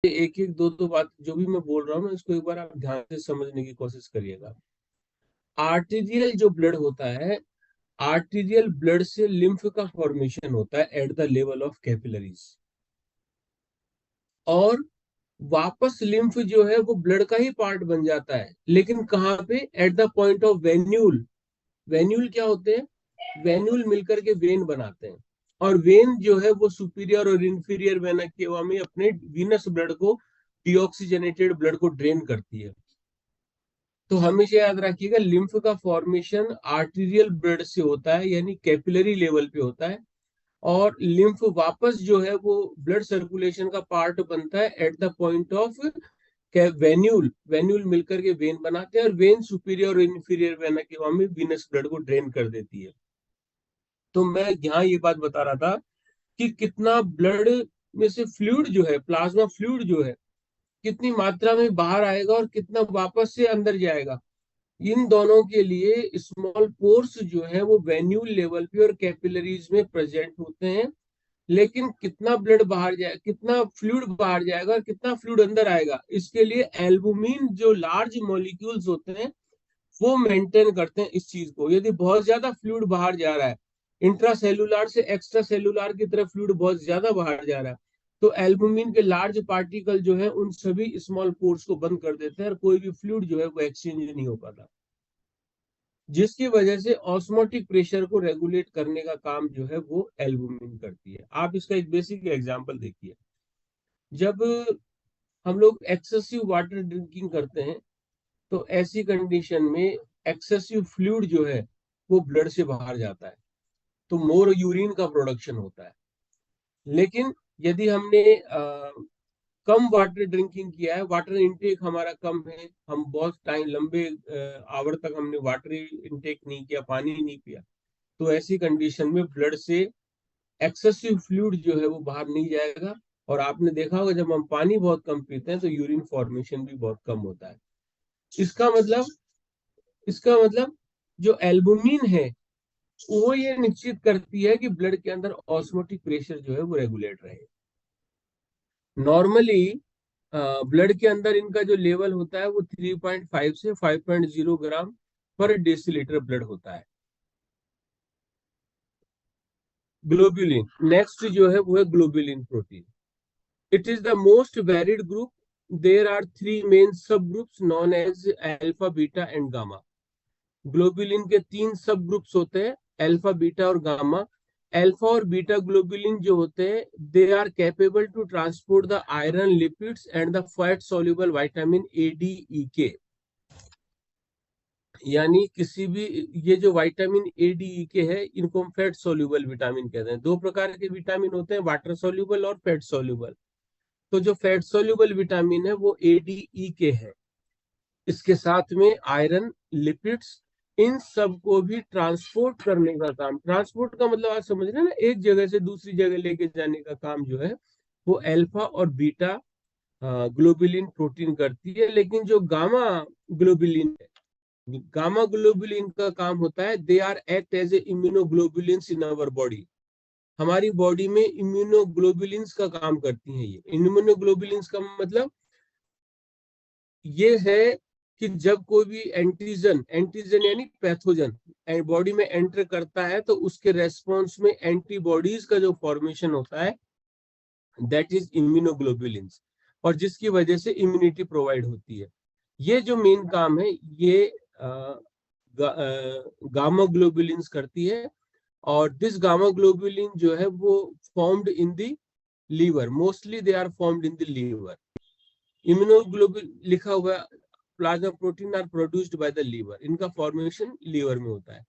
एक एक दो दो बात जो भी मैं बोल रहा हूँ ना, इसको एक बार आप ध्यान से समझने की कोशिश करिएगा। आर्टीरियल जो ब्लड होता है, आर्टीरियल ब्लड से लिम्फ का फॉर्मेशन होता है at the level of capillaries, और वापस लिम्फ जो है वो ब्लड का ही पार्ट बन जाता है, लेकिन कहाँ पे? At the point of venule. Venule क्या होते हैं? वेन्यूल मिलकर के वेन बनाते हैं, और वेन जो है वो सुपीरियर और इंफीरियर वेना केवा में अपने वीनस ब्लड को, डीऑक्सीजनेटेड ब्लड को ड्रेन करती है। तो हमेशा याद रखिएगा, लिम्फ का फॉर्मेशन आर्टीरियल ब्लड से होता है, यानी कैपिलरी लेवल पे होता है, और लिम्फ वापस जो है वो ब्लड सर्कुलेशन का पार्ट बनता है at the point of venule. Venule मिलकर के वेन बनाते हैं, और वेन सुपीरियर और इंफीरियर वेना केवा में वीनस ब्लड को ड्रेन कर देती है। तो मैं यहाँ ये बात बता रहा था कि कितना ब्लड में से फ्लूइड जो है, प्लाज्मा फ्लूइड जो है, कितनी मात्रा में बाहर आएगा और कितना वापस से अंदर जाएगा। इन दोनों के लिए स्मॉल पोर्स जो है वो वेन्यूल लेवल पे और कैपिलरीज में प्रेजेंट होते हैं, लेकिन कितना ब्लड बाहर जाए, कितना फ्लूइड बाहर जाएगा और कितना फ्लूइड अंदर आएगा, इसके लिए एल्बुमिन जो लार्ज मॉलिक्यूल्स होते हैं वो मेंटेन करते हैं इस चीज को। यदि बहुत ज्यादा फ्लूइड बाहर जा रहा है, इंट्रासेलुलर से एक्स्ट्रा सेलुलर की तरफ फ्लूइड बहुत ज्यादा बाहर जा रहा है, तो एल्बुमिन के लार्ज पार्टिकल जो है उन सभी स्मॉल पोर्स को बंद कर देते हैं, और कोई भी फ्लूइड जो है वो एक्सचेंज नहीं हो पाता, जिसकी वजह से ऑस्मोटिक प्रेशर को रेगुलेट करने का काम जो है वो एल्बुमिन करती है। आप इसका एक बेसिक एग्जांपल देखिए। जब हम लोग एक्सेसिव वाटर ड्रिंकिंग करते हैं, तो ऐसी कंडीशन में एक्सेसिव फ्लूइड जो है वो ब्लड से बाहर जाता है, तो मोर यूरिन का प्रोडक्शन होता है। लेकिन यदि हमने कम वाटर ड्रिंकिंग किया है, वाटर इनटेक हमारा कम है, हम बहुत टाइम लंबे आवर तक हमने वाटर इनटेक नहीं किया, पानी नहीं पिया, तो ऐसी कंडीशन में ब्लड से एक्सेसिव फ्लूइड जो है वो बाहर नहीं जाएगा, और आपने देखा होगा जब हम पानी बहुत कम पीते हैं तो यूरिन फॉर्मेशन भी बहुत कम होता है। इसका मतलब इसका मतलब जो एल्बुमिन है वो ये निश्चित करती है कि ब्लड के अंदर ऑस्मोटिक प्रेशर जो है वो रेगुलेट रहे। नॉर्मली ब्लड के अंदर इनका जो लेवल होता है वो 3.5 से 5.0 ग्राम पर डेसीलीटर ब्लड होता है। ग्लोबुलिन नेक्स्ट जो है वो है globulin protein. It is the most varied group. There are three main sub groups known as alpha, beta and gamma. Globulin के तीन सब ग्रुप्स होते हैं, अल्फा, बीटा और गामा। अल्फा और बीटा ग्लोबुलिन जो होते हैं, they are capable to transport the iron, lipids and the fat soluble vitamin A, D, E, K. यानी किसी भी, ये जो विटामिन ए, डी, ई, के है, इनको हम फैट सोल्यूबल विटामिन कहते हैं। दो प्रकार के विटामिन होते हैं, वाटर सोल्यूबल और फैट सोल्यूबल। तो जो फैट सोल्यूबल विटामिन है वो ए, डी, ई, के है। इसके साथ में आयरन, लिपिड्स, इन सब को भी ट्रांसपोर्ट करने का काम, ट्रांसपोर्ट का मतलब आप समझ रहे हैं ना, एक जगह से दूसरी जगह लेके जाने का काम जो है वो अल्फा और बीटा ग्लोबुलिन प्रोटीन करती है। लेकिन जो गामा ग्लोबुलिन है, गामा ग्लोबुलिन का काम होता है, they are act as a immunoglobulins in our body. हमारी बॉडी में इम्यूनोग्लोबुलिन्स का काम करती हैं। ये इम्यूनोग्लोबुलिन्स का मतलब ये है कि जब कोई भी एंटीजन, एंटीजन यानी पैथोजन बॉडी में एंटर करता है, तो उसके रेस्पॉन्स में एंटीबॉडीज का जो फॉर्मेशन होता है, दैट इज इम्यूनोग्लोबुलिन्स, और जिसकी वजह से इम्यूनिटी प्रोवाइड होती है। ये जो मेन काम है ये गामा ग्लोबुलिन्स करती है। और दिस गामा ग्लोबुलिन जो है वो formed in the liver, mostly they are formed in the liver. Immunoglobulin लिखा हुआ, plasma protein are produced by the liver, इनका फॉर्मेशन लीवर में होता है।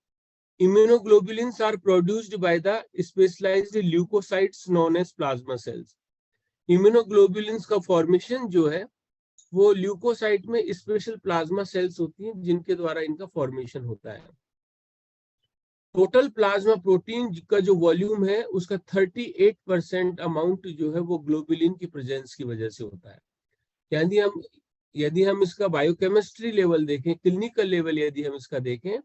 Immunoglobulins are produced by the specialised leucocytes known as plasma cells. Immunoglobulins का formation जो है वो ल्यूकोसाइट में स्पेशल प्लाज्मा सेल्स होती हैं, जिनके द्वारा इनका फॉर्मेशन होता है। टोटल प्लाज्मा प्रोटीन का जो वॉल्यूम है उसका 38% अमाउंट जो है वो ग्लोबुलिन की प्रेजेंस की वजह से होता है। यदि हम इसका बायोकेमिस्ट्री लेवल देखें, क्लिनिकल लेवल यदि हम इसका देखें,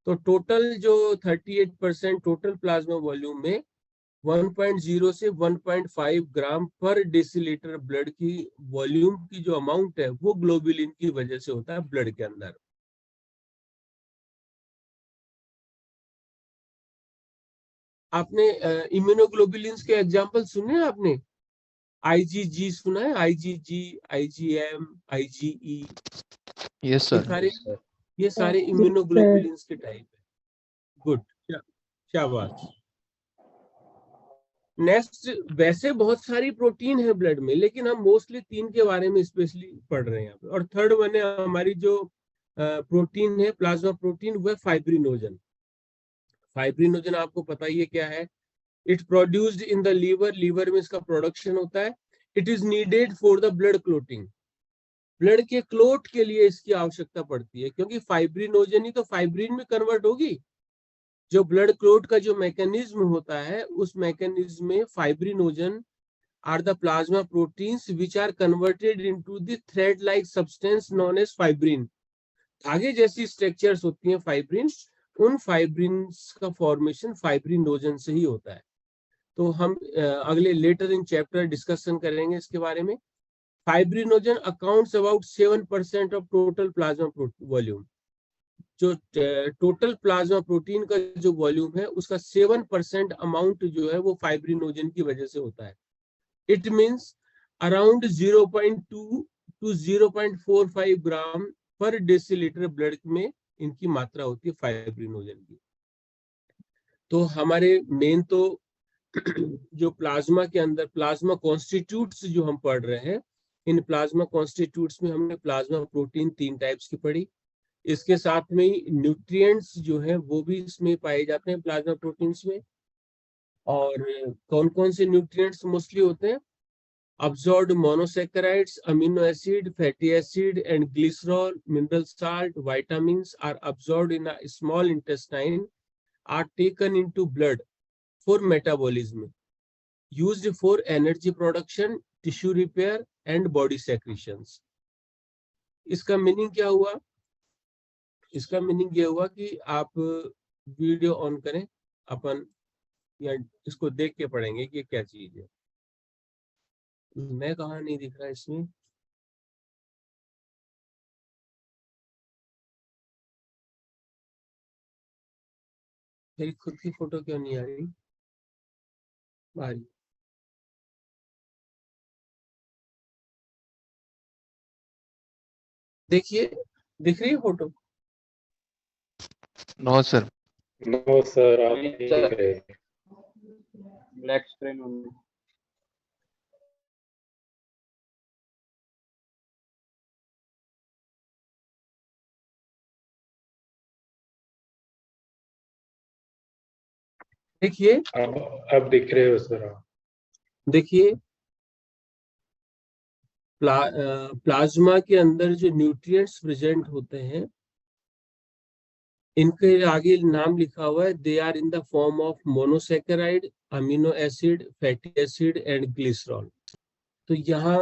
तो टोटल जो 38% टोटल प्लाज्मा वॉल्यूम में 1.0 से 1.5 ग्राम पर डेसीलीटर ब्लड की वॉल्यूम की जो अमाउंट है वो ग्लोबुलिन की वजह से होता है ब्लड के अंदर। आपने इम्यूनोग्लोबुलिन्स के एग्जांपल सुने हैं आपने? आईजीजी सुना है? आईजीजी, आईजीएम, आईजीई, यस ये सर। सारे ये सारे Yes, sir. इम्यूनोग्लोबुलिन्स के टाइप है। गुड, शाबाश। नेक्स्ट, वैसे बहुत सारी प्रोटीन है ब्लड में, लेकिन हम मोस्टली 3 के बारे में स्पेशली पढ़ रहे हैं यहाँ पे। और थर्ड वन है हमारी जो प्रोटीन है, प्लाज्मा प्रोटीन, वह फाइब्रिनोजन। फाइब्रिनोजन आपको पता ही है क्या है। It produced in the liver, liver में इसका प्रोडक्शन होता है। It is needed for the blood clotting, blood के क्लोट के लिए इसकी आवश्यकता पड़ती है, क्योंकि फाइब्रिनोजन ही तो फाइब्रिन में कन्वर्ट होगी। जो ब्लड क्लोट का जो मैकेनिज्म होता है, उस मैकेनिज्म में fibrinogen are the plasma proteins which are converted into the thread like substance known as fibrin. धागे जैसी स्ट्रक्चर्स होती हैं फाइब्रिन, उन फाइब्रिन्स का फॉर्मेशन फाइब्रिनोजन से ही होता है। तो हम अगले लेटर इन चैप्टर डिस्कशन करेंगे इसके बारे में। Fibrinogen accounts about 7% of total plasma volume. जो टोटल प्लाज्मा प्रोटीन का जो वॉल्यूम है, उसका 7% अमाउंट जो है वो फाइब्रिनोजन की वजह से होता है। इट मीन्स अराउंड 0.2 to 0.45 ग्राम पर डेसीलीटर ब्लड में इनकी मात्रा होती है फाइब्रिनोजन की। तो हमारे मेन तो जो प्लाज्मा के अंदर प्लाज्मा कॉन्स्टिट्यूट्स जो हम पढ़ रहे हैं, इन प्लाज्मा कॉन्स्टिट्यूट्स में हमने प्लाज्मा प्रोटीन 3 टाइप्स की पढ़ी। इसके साथ में ही न्यूट्रिएंट्स जो है वो भी इसमें पाए जाते हैं प्लाज्मा प्रोटीन्स में। और कौन कौन से न्यूट्रिएंट्स मोस्टली होते हैं? Absorbed monosaccharides, amino acid, fatty acid and glycerol, mineral salt, vitamins are absorbed in a small intestine, are taken into blood for metabolism, used for energy production, tissue repair and body secretions. इसका meaning क्या हुआ? इसका meaning ये हुआ कि आप video on करें, अपन या इसको देख के पढ़ेंगे कि क्या चीज है। मैं कहाँ नहीं दिख रहा इसमें? मेरी खुद की फोटो क्यों नहीं आ रही? आ रही। देखिए, दिख रही है photo? No sir. No sir, आप नहीं दिख रहे। ब्लैक स्क्रीन होगी। देखिए, अब दिख रहे हो सर आप। देखिए प्लाज्मा के अंदर जो न्यूट्रिएंट्स प्रेजेंट होते हैं, इनके आगे नाम लिखा हुआ है, they are in the form of monosaccharide, amino acid, fatty acid and glycerol. तो यहाँ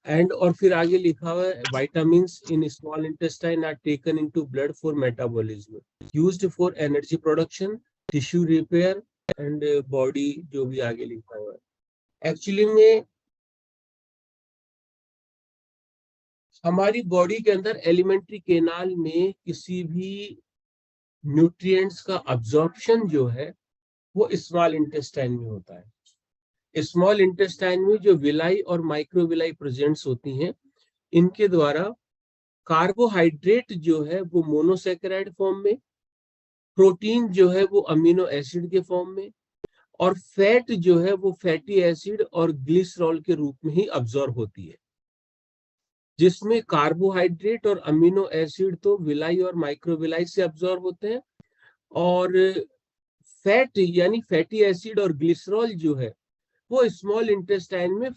एंड और फिर आगे लिखा हुआ है, vitamins in small intestine are taken into blood for metabolism, used for energy production, tissue repair and body, जो भी आगे लिखा हुआ है। एक्चुअली में हमारी बॉडी के अंदर एलिमेंट्री केनाल में किसी भी न्यूट्रिएंट्स का अब्जॉर्प्शन जो है वो स्मॉल इंटेस्टाइन में होता है। स्मॉल इंटेस्टाइन में जो विलाई और माइक्रोविलाई प्रेजेंट्स होती हैं, इनके द्वारा कार्बोहाइड्रेट जो है वो मोनोसैकेराइड फॉर्म में, प्रोटीन जो है वो अमीनो एसिड के फॉर्म में, और फैट जो है वो फैटी एसिड और ग्लिसरॉल के रूप में ही अब्जॉर्ब होती है। जिसमें कार्बोहाइड्रेट और अमीनो एसिड तो विलाई और माइक्रोविलाई से अब्जॉर्ब होते हैं, और फैट यानी फैटी एसिड और ग्लिसरॉल जो है वो स्मॉल इंटेस्टाइन में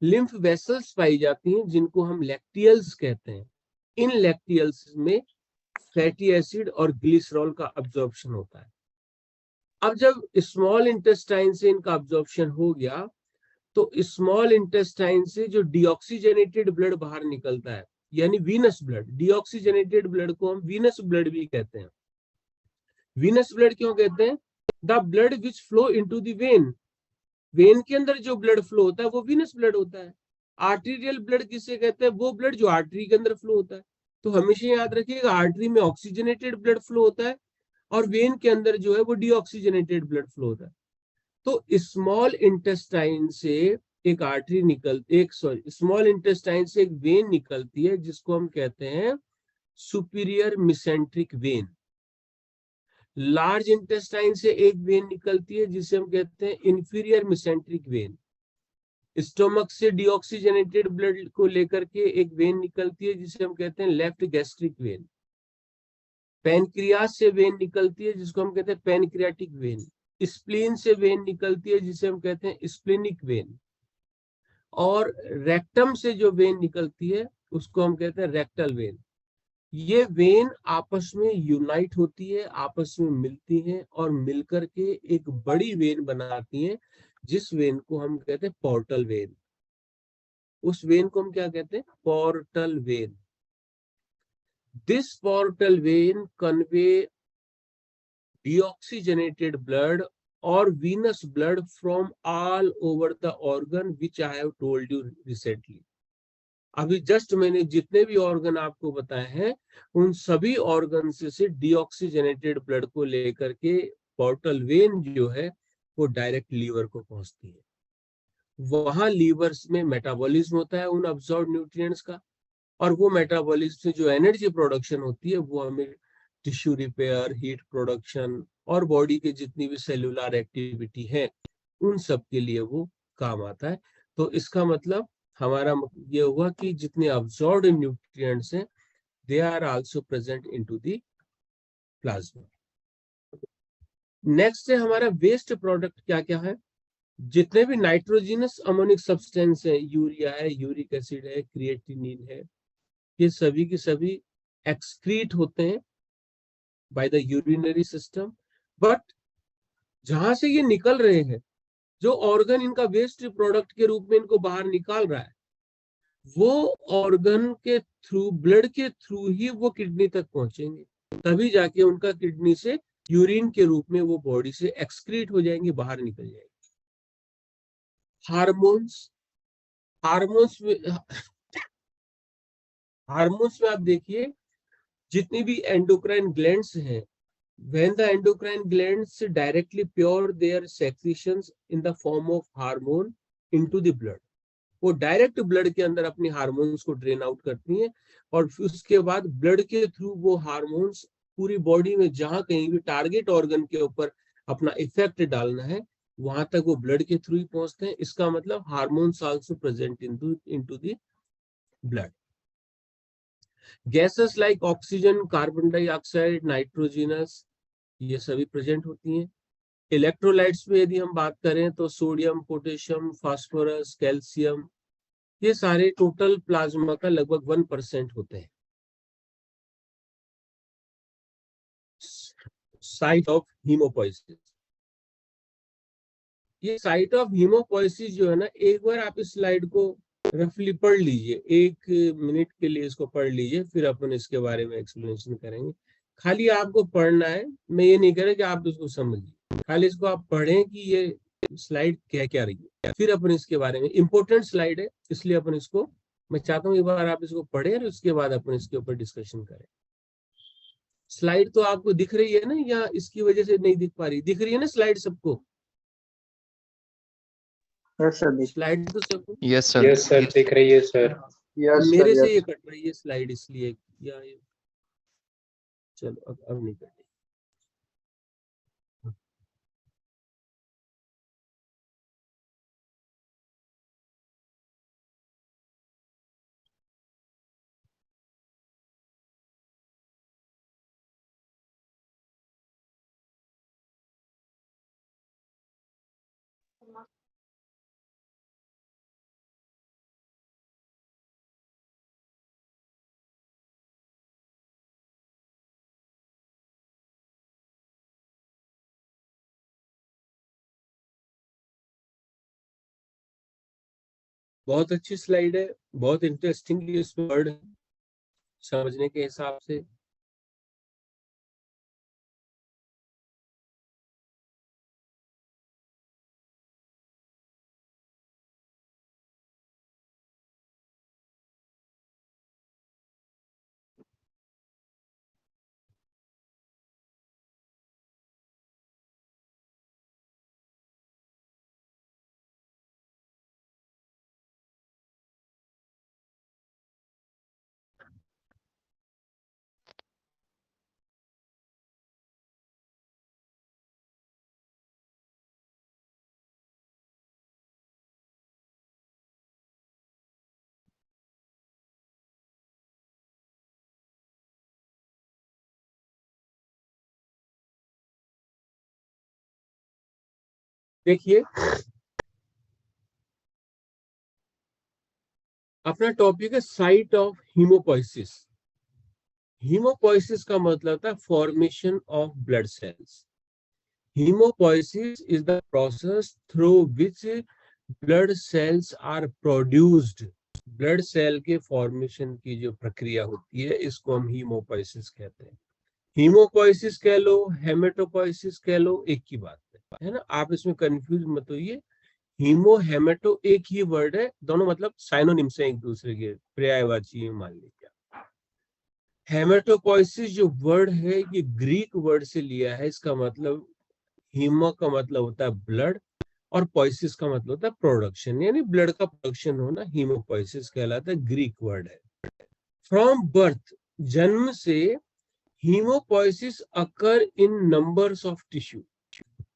लिम्फ वेसल्स पाई जाती हैं, जिनको हम लैक्टियल्स कहते हैं। इन लैक्टियल्स में फैटी एसिड और ग्लिसरॉल का अब्जॉर्प्शन होता है। अब जब स्मॉल इंटेस्टाइन से इनका अब्जॉर्प्शन हो गया, तो स्मॉल इंटेस्टाइन से जो डीऑक्सीजनेटेड ब्लड बाहर निकलता है, यानी वीनस ब्लड, डीऑक्सीजनेटेड ब्लड को हम वीनस ब्लड भी कहते हैं। वीनस ब्लड क्यों कहते हैं? The blood which flow into the when when के अंदर जो ब्लड फ्लो होता है वो वीनस ब्लड होता है। आर्टीरियल ब्लड किसे कहते हैं? वो ब्लड जो आर्टरी के अंदर फ्लो होता है। तो हमेशा याद रखिएगा, आर्टरी में ऑक्सीजनेटेड ब्लड फ्लो होता है और वेन के अंदर जो है वो डीऑक्सीजनेटेड ब्लड फ्लो होता है। तो स्मॉल इंटेस्टाइन से एक आर्टरी स्मॉल इंटेस्टाइन से एक वेन निकलती है जिसको हम कहते हैं सुपीरियर मिसेंट्रिक वेन। लार्ज इंटेस्टाइन से एक वेन निकलती है जिसे हम कहते हैं इंफीरियर मिसेंट्रिक वेन। स्टोमक से डीऑक्सीजनेटेड ब्लड को लेकर के एक वेन निकलती है जिसे हम कहते हैं लेफ्ट गैस्ट्रिक वेन। पैनक्रियास से वेन निकलती है जिसको हम कहते हैं पैनक्रियाटिक वेन। स्प्लीन से वेन निकलती है जिसे हम कहते हैं स्प्लिनिक वेन। और रेक्टम से जो वेन निकलती है उसको हम कहते हैं रेक्टल वेन। ये वेन आपस में यूनाइट होती है, आपस में मिलती हैं और मिलकर के एक बड़ी वेन बनाती हैं जिस वेन को हम कहते हैं पोर्टल वेन। उस वेन को हम क्या कहते हैं? Portal vein. This portal vein convey deoxygenated blood or venous blood from all over the organ which I have told you recently। अभी जस्ट मैंने जितने भी ऑर्गन आपको बताए हैं उन सभी ऑर्गन से डीऑक्सीजनेटेड ब्लड को लेकर के पोर्टल वेन जो है वो डायरेक्ट लीवर को पहुंचती है। वहां लीवर में मेटाबॉलिज्म होता है उन अब्सॉर्ब न्यूट्रिएंट्स का, और वो मेटाबॉलिज्म से जो एनर्जी प्रोडक्शन होती है वो हमें टिश्यू रिपेयर, हीट प्रोडक्शन और बॉडी के जितनी भी सेलुलर एक्टिविटी है उन सब के लिए वो काम आता है। तो इसका मतलब हमारा ये हुआ कि जितने अब्सॉर्ब्ड न्यूट्रिएंट्स हैं they are also present into the plasma. Next है हमारा वेस्ट प्रोडक्ट क्या क्या है। जितने भी नाइट्रोजिनस अमोनिक सब्सटेंस है, यूरिया है, यूरिक एसिड है, क्रिएटिनिन है, ये सभी के सभी एक्सक्रीट होते हैं by the urinary system. But जहां से ये निकल रहे हैं, जो ऑर्गन इनका वेस्ट प्रोडक्ट के रूप में इनको बाहर निकाल रहा है, वो ऑर्गन के थ्रू, ब्लड के थ्रू ही वो किडनी तक पहुंचेंगे, तभी जाके उनका किडनी से यूरिन के रूप में वो बॉडी से एक्सक्रीट हो जाएंगे, बाहर निकल जाएंगे। हार्मोन्स हार्मोन्स में आप देखिए जितनी भी एंडोक्राइन ग्लैंड्स हैं, when the endocrine glands directly pure their secretions in the form of hormone into the blood, वो डायरेक्ट ब्लड के अंदर अपनी हार्मोन्स को ड्रेन आउट करती हैं और फिर उसके बाद ब्लड के थ्रू वो हार्मोन्स पूरी बॉडी में जहां कहीं भी टारगेट ऑर्गन के ऊपर अपना इफेक्ट डालना है वहां तक वो ब्लड के थ्रू ही पहुंचते हैं। इसका मतलब hormones also present into the blood. Gases like oxygen, carbon dioxide, nitrogenous, ये सभी प्रेजेंट होती हैं। इलेक्ट्रोलाइट्स में यदि हम बात करें तो सोडियम, पोटेशियम, फास्फोरस, कैल्शियम, ये सारे टोटल प्लाज्मा का लगभग 1% होते हैं। साइट ऑफ हीमोपोइसिस, ये साइट ऑफ हीमोपोइसिस जो है ना, एक बार आप इस स्लाइड को रफली पढ़ लीजिए, 1 मिनट के लिए इसको पढ़ लीजिए, फिर अपन इसके बारे में एक्सप्लेनेशन करेंगे। खाली आपको पढ़ना है, मैं ये नहीं कह रहा कि आप इसको समझिए, खाली इसको आप पढ़ें कि ये स्लाइड क्या क्या रही है, फिर अपन इसके बारे में, इंपॉर्टेंट स्लाइड है इसलिए अपन इसको, मैं चाहता हूँ एक बार आप इसको पढ़ें और उसके बाद अपन इसके ऊपर डिस्कशन करें। स्लाइड तो आपको दिख रही है ना, या इसकी वजह से नहीं दिख पा रही? दिख रही है ना स्लाइड सबको? स्लाइड तो सबको यस सर दिख रही है सर। मेरे से ये कट रही है स्लाइड इसलिए, या ये चलो अब नहीं कट। बहुत अच्छी स्लाइड है, बहुत इंटरेस्टिंग इसमें वर्ड है समझने के हिसाब से। देखिए अपना टॉपिक है साइट ऑफ हीमोपोइसिस। हीमोपोइसिस का मतलब था formation of blood cells. Haemopoiesis is the process through which blood cells are produced. Blood cell के फॉर्मेशन की जो प्रक्रिया होती है इसको हम हीमोपोइसिस कहते हैं। हीमोपोइसिस कह लो, हेमेटोपोइसिस कह लो, एक ही बात है ना। आप इसमें कंफ्यूज मत होइए। हीमो हेमेटो एक ही वर्ड है, दोनों मतलब साइनोनिम्स हैं एक दूसरे के, पर्यायवाची मान लीजिए। हेमेटोपोइसिस जो वर्ड है ये ग्रीक वर्ड से लिया है। इसका मतलब हीमो का मतलब होता है ब्लड और पोइसिस का मतलब होता है प्रोडक्शन, यानी ब्लड का प्रोडक्शन होना हीमोपोइसिस कहलाता है, ग्रीक वर्ड है। फ्रॉम बर्थ, जन्म से, haemopoiesis occur in numbers of tissue.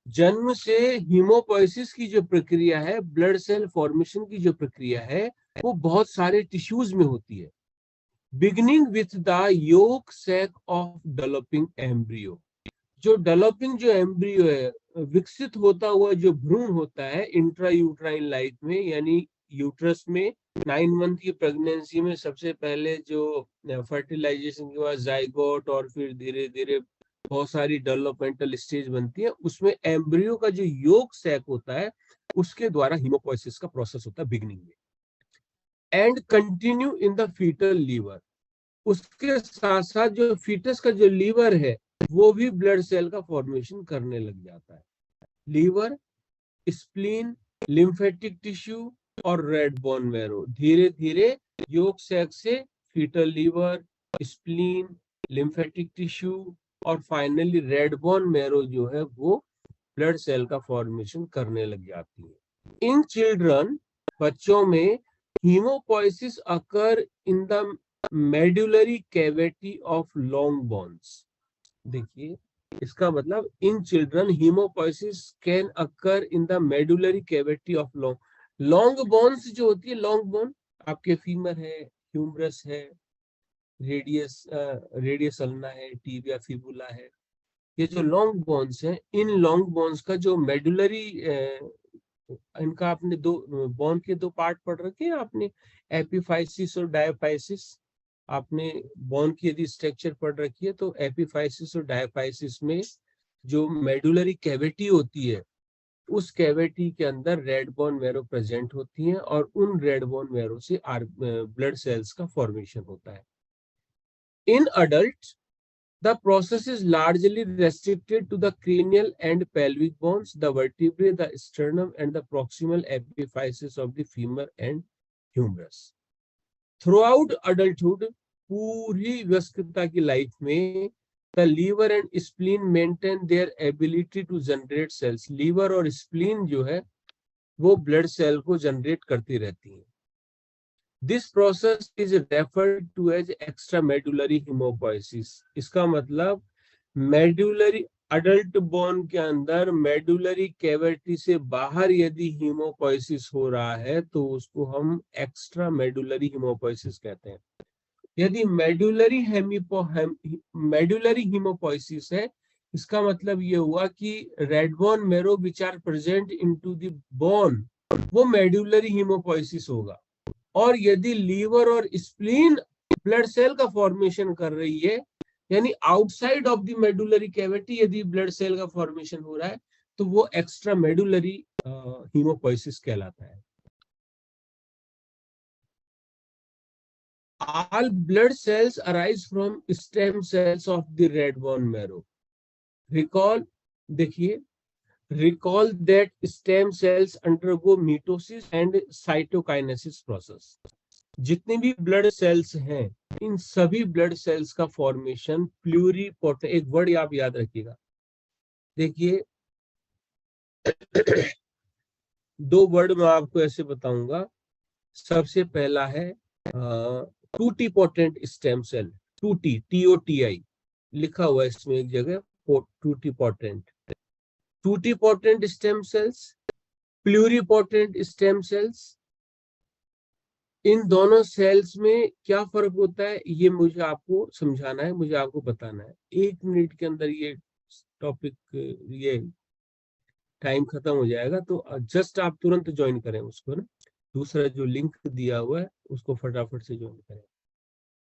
जन्म से हीमोपोइसिस की जो प्रक्रिया है, ब्लड सेल फॉर्मेशन की जो प्रक्रिया है, वो बहुत सारे टिश्यूज में होती है। Beginning with the yolk sac of developing embryo. जो डेवलपिंग जो एम्ब्रियो है, विकसित होता हुआ जो भ्रूण होता है इंट्रा यूट्राइन लाइफ में, यानी यूट्रस में 9 मंथ की प्रेगनेंसी में सबसे पहले जो फर्टिलाइजेशन के बाद जाइगोट और फिर धीरे धीरे बहुत सारी डेवलपमेंटल स्टेज बनती है, उसमें एम्ब्रियो का जो योक सैक होता है उसके द्वारा हीमोपोइसिस का प्रोसेस होता है बिगिनिंग में। And continue in the foetal liver. उसके साथ साथ जो फीटस का जो लीवर है वो भी ब्लड सेल का फॉर्मेशन करने लग जाता है। लीवर, स्प्लीन, लिम्फेटिक टिश्यू और रेड बोन मैरो धीरे धीरे योक सैक से foetal liver, spleen, lymphatic tissue और फाइनली रेड बोन मैरो जो है वो ब्लड सेल का फॉर्मेशन करने लग जाती है। इन चिल्ड्रन, बच्चों में, haemopoiesis occur in the medullary cavity of long bones. देखिए इसका मतलब in children haemopoiesis can occur in the medullary cavity of long bones. जो होती है लॉन्ग बोन, आपके फीमर है, ह्यूमरस है, रेडियस अल्ना है, टिबिया फिबुला है, ये जो लॉन्ग बोन्स हैं, इन लॉन्ग बोन्स का जो मेडुलरी, इनका आपने दो बोन के दो पार्ट पढ़ रखे हैं आपने, एपिफाइसिस और डायफाइसिस। आपने बोन की यदि स्ट्रक्चर पढ़ रखी है तो एपिफाइसिस और डायफाइसिस में जो मेडुलरी कैविटी होती है उस कैविटी के अंदर रेड बोन मैरो प्रेजेंट होती हैं और उन रेड बोन मैरो से ब्लड सेल्स का फॉर्मेशन होता है। In adult, the process is largely restricted to the cranial and pelvic bones, the vertebrae, the sternum, and the proximal epiphysis of the femur and humerus. Throughout adulthood, पूरी व्यस्तता की life में, the liver and spleen maintain their ability to generate cells. Liver और spleen जो है वो blood cell को generate करती रहती हैं। This process is referred to as extramedullary hemopoiesis. इसका मतलब मेडुलरी, अडल्ट बोन के अंदर मेडुलरी कैविटी से बाहर यदि हीमोपोइसिस हो रहा है तो उसको हम एक्स्ट्रा मेडुलरी हीमोपोइसिस कहते हैं। यदि मेडुलरी हीमोपोइसिस है, इसका मतलब ये हुआ कि red bone marrow which are present into the bone, वो मेडुलरी हीमोपोइसिस होगा। और यदि लीवर और स्प्लीन ब्लड सेल का फॉर्मेशन कर रही है, यानी outside of the medullary cavity यदि ब्लड सेल का फॉर्मेशन हो रहा है तो वो एक्स्ट्रा मेडुलरी हीमोपोइसिस कहलाता है। All blood cells arise from stem cells of the red bone marrow. Recall, देखिए, recall that stem cells undergo mitosis and cytokinesis process. जितने भी ब्लड सेल्स हैं, इन सभी ब्लड सेल्स का फॉर्मेशन प्लूरीपोटेंट, एक word आप याद रखिएगा। देखिए दो वर्ड मैं आपको ऐसे बताऊंगा। सबसे पहला है टूटीपोटेंट स्टेम सेल, टूटी, TOTI लिखा हुआ है इसमें एक जगह, totipotent stem cells, pluripotent stem cells. इन दोनों सेल्स में क्या फर्क होता है ये मुझे आपको समझाना है, मुझे आपको बताना है। 1 मिनट के अंदर ये टॉपिक, ये टाइम खत्म हो जाएगा, तो जस्ट आप तुरंत ज्वाइन करें उसको ना, दूसरा जो लिंक दिया हुआ है उसको फटाफट से ज्वाइन करें।